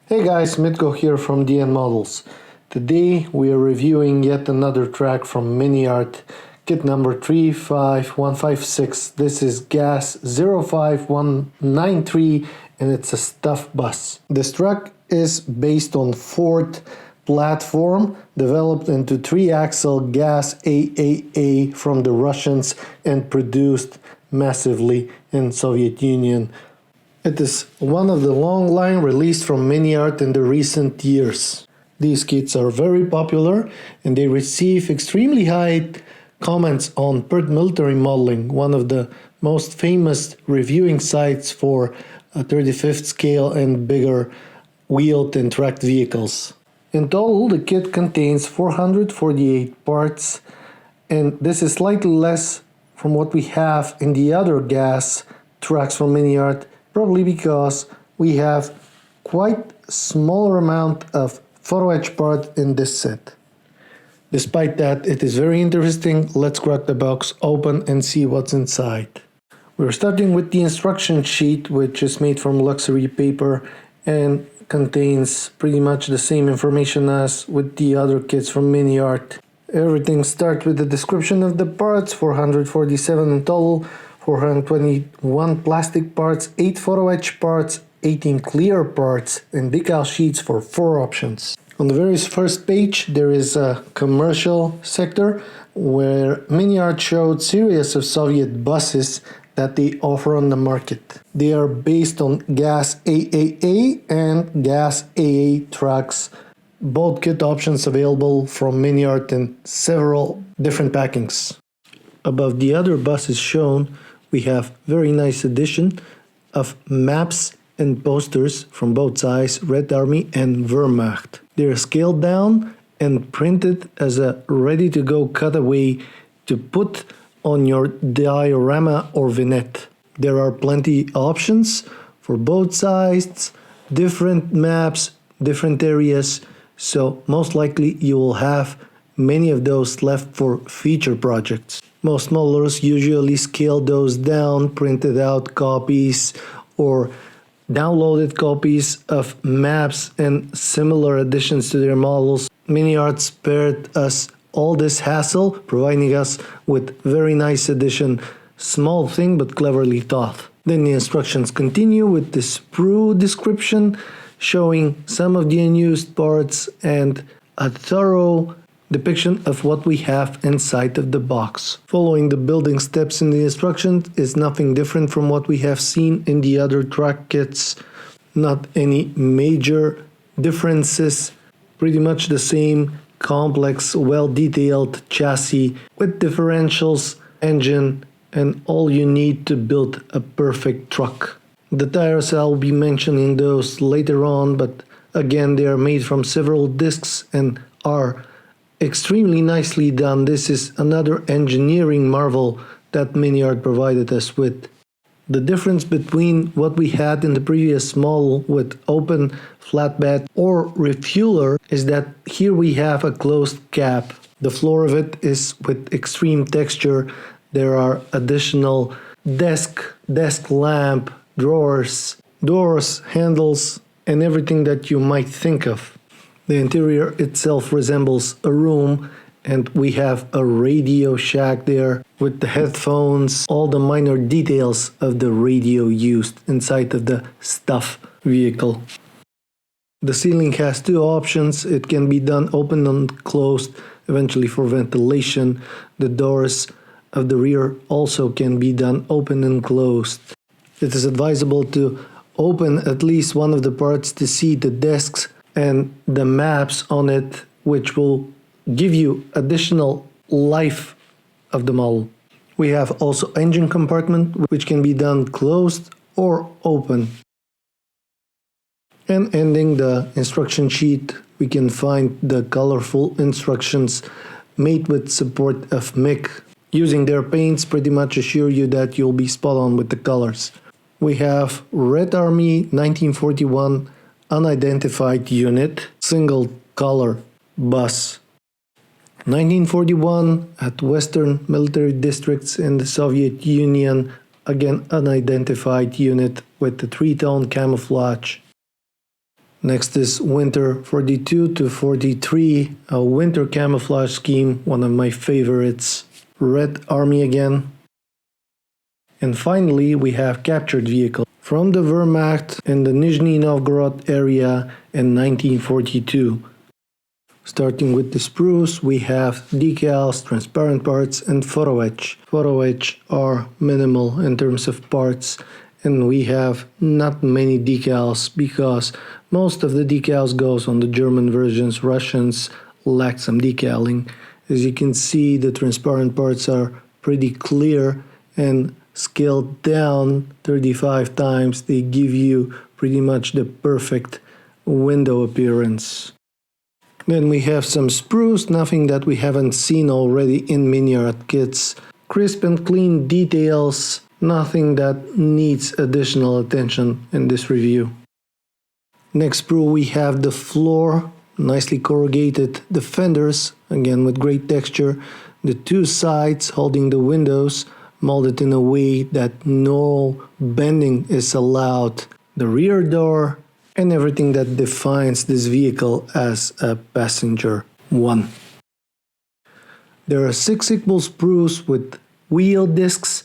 Hey guys, Mitko here from DNModels. Today we are reviewing yet another track from MiniArt, kit number 35156. This is Gaz-05-193 and it's a Staff Bus. This truck is based on Ford platform developed into 3-axle gaz-AAA from the Russians and produced massively in Soviet Union. It is one of the long line released from MiniArt in the recent years. These kits are very popular and they receive extremely high comments on PERT Military Modeling, one of the most famous reviewing sites for 35th scale and bigger wheeled and tracked vehicles. In total, the kit contains 448 parts, and this is slightly less from what we have in the other gas trucks from MiniArt, probably because we have quite smaller amount of photo etch part in this set. Despite that, it is very interesting. Let's crack the box open and see what's inside. We're starting with the instruction sheet, which is made from luxury paper and contains pretty much the same information as with the other kits from MiniArt. Everything starts with the description of the parts, 447 in total, 421 plastic parts, 8 photo etch parts, 18 clear parts, and decal sheets for 4 options. On the very first page there is a commercial sector where MiniArt showed series of Soviet buses that they offer on the market. They are based on gaz-AAA and gaz-AA trucks. Both kit options available from MiniArt in several different packings. Above the other buses shown, we have very nice addition of maps and posters from both sides, Red Army and Wehrmacht. They are scaled down and printed as a ready-to-go cutaway to put on your diorama or vignette. There are plenty options for both sides, different maps, different areas, so most likely you will have many of those left for feature projects. Most modelers usually scale those down, printed out copies or downloaded copies of maps and similar additions to their models. MiniArt spared us all this hassle, providing us with very nice addition. Small thing but cleverly thought. Then the instructions continue with the sprue description, showing some of the unused parts and a thorough depiction of what we have inside of the box. Following the building steps in the instructions is nothing different from what we have seen in the other truck kits. Not any major differences, pretty much the same complex, well-detailed chassis with differentials, engine, and all you need to build a perfect truck. The tires, I'll be mentioning those later on, but again they are made from several discs and are extremely nicely done. This is another engineering marvel that MiniArt provided us with. The difference between what we had in the previous model with open flatbed or refueller is that here we have a closed cap. The floor of it is with extreme texture. There are additional desk lamp, drawers, doors, handles, and everything that you might think of. The interior itself resembles a room, and we have a radio shack there with the headphones, all the minor details of the radio used inside of the Staff vehicle. The ceiling has 2 options. It can be done open and closed, eventually for ventilation. The doors of the rear also can be done open and closed. It is advisable to open at least one of the parts to see the desks and the maps on it, which will give you additional life of the model. We have also engine compartment, which can be done closed or open. And ending the instruction sheet, we can find the colorful instructions made with support of MIC. Using their paints pretty much assure you that you'll be spot on with the colors. We have Red Army 1941 unidentified unit, single color bus. 1941 at Western military districts in the Soviet Union, again unidentified unit with the 3-tone camouflage. Next is Winter 42 to 43, a winter camouflage scheme, one of my favorites. Red Army again. And finally, we have Captured Vehicle from the Wehrmacht in the Nizhny Novgorod area in 1942. Starting with the sprues, we have decals, transparent parts, and photo etch. Photo etch are minimal in terms of parts, and we have not many decals because most of the decals goes on the German versions. Russians lack some decaling. As you can see, the transparent parts are pretty clear, and scaled down 35 times, they give you pretty much the perfect window appearance. Then we have some sprues, nothing that we haven't seen already in MiniArt kits. Crisp and clean details, nothing that needs additional attention in this review. Next sprue we have the floor, nicely corrugated, the fenders, again with great texture, the two sides holding the windows, molded in a way that no bending is allowed, the rear door, and everything that defines this vehicle as a passenger one. There are 6 equal sprues with wheel discs.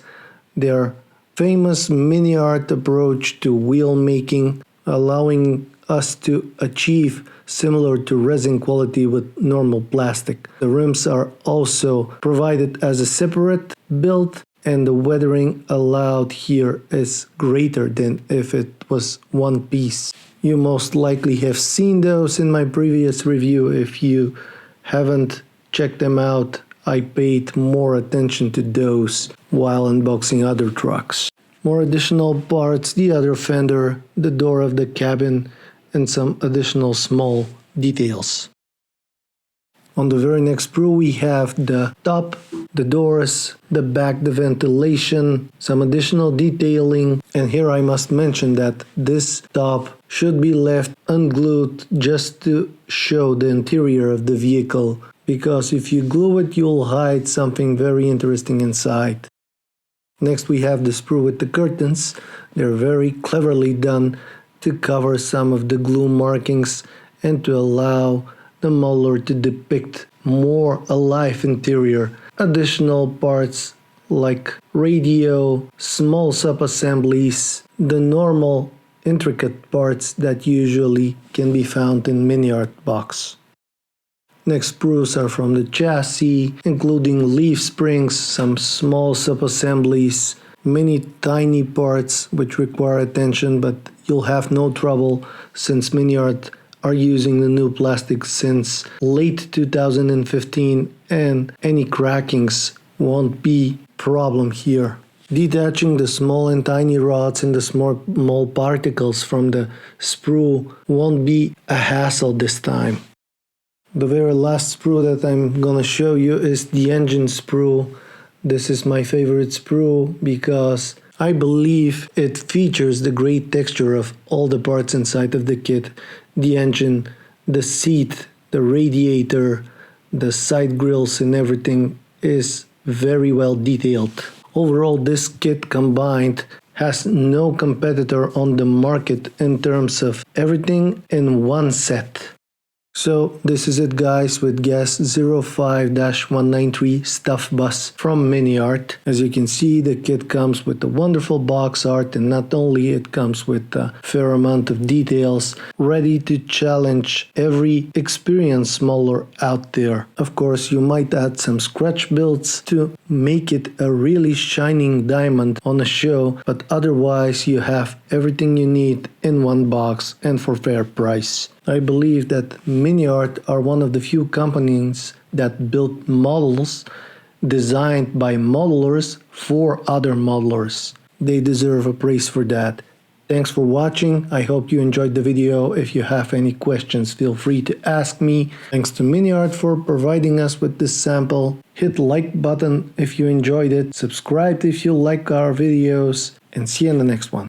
Their famous MiniArt approach to wheel making, allowing us to achieve similar to resin quality with normal plastic. The rims are also provided as a separate build, and the weathering allowed here is greater than if it was one piece. You most likely have seen those in my previous review. If you haven't checked them out, I paid more attention to those while unboxing other trucks. More additional parts, the other fender, the door of the cabin, and some additional small details. On the very next sprue we have the top, the doors, the back, the ventilation, some additional detailing, and here I must mention that this top should be left unglued just to show the interior of the vehicle, because if you glue it you'll hide something very interesting inside. Next we have the sprue with the curtains. They're very cleverly done to cover some of the glue markings and to allow the modeler to depict more alive interior. Additional parts like radio, small sub-assemblies, the normal intricate parts that usually can be found in MiniArt box. Next sprues are from the chassis, including leaf springs, some small sub-assemblies, many tiny parts which require attention, but you'll have no trouble since MiniArt are using the new plastic since late 2015, and any crackings won't be problem here. Detaching the small and tiny rods and the small particles from the sprue won't be a hassle this time. The very last sprue that I'm gonna show you is the engine sprue. This is my favorite sprue because I believe it features the great texture of all the parts inside of the kit. The engine, the seat, the radiator, the side grills and everything is very well detailed. Overall, this kit combined has no competitor on the market in terms of everything in one set. So this is it guys with Gaz-05-193 Staff Bus from MiniArt. As you can see, the kit comes with a wonderful box art, and not only it comes with a fair amount of details, ready to challenge every experienced modeler out there. Of course, you might add some scratch builds to make it a really shining diamond on a show, but otherwise you have everything you need in one box and for fair price. I believe that MiniArt are one of the few companies that build models designed by modelers for other modelers. They deserve a praise for that. Thanks for watching. I hope you enjoyed the video. If you have any questions, feel free to ask me. Thanks to MiniArt for providing us with this sample. Hit like button if you enjoyed it. Subscribe if you like our videos, and see you in the next one.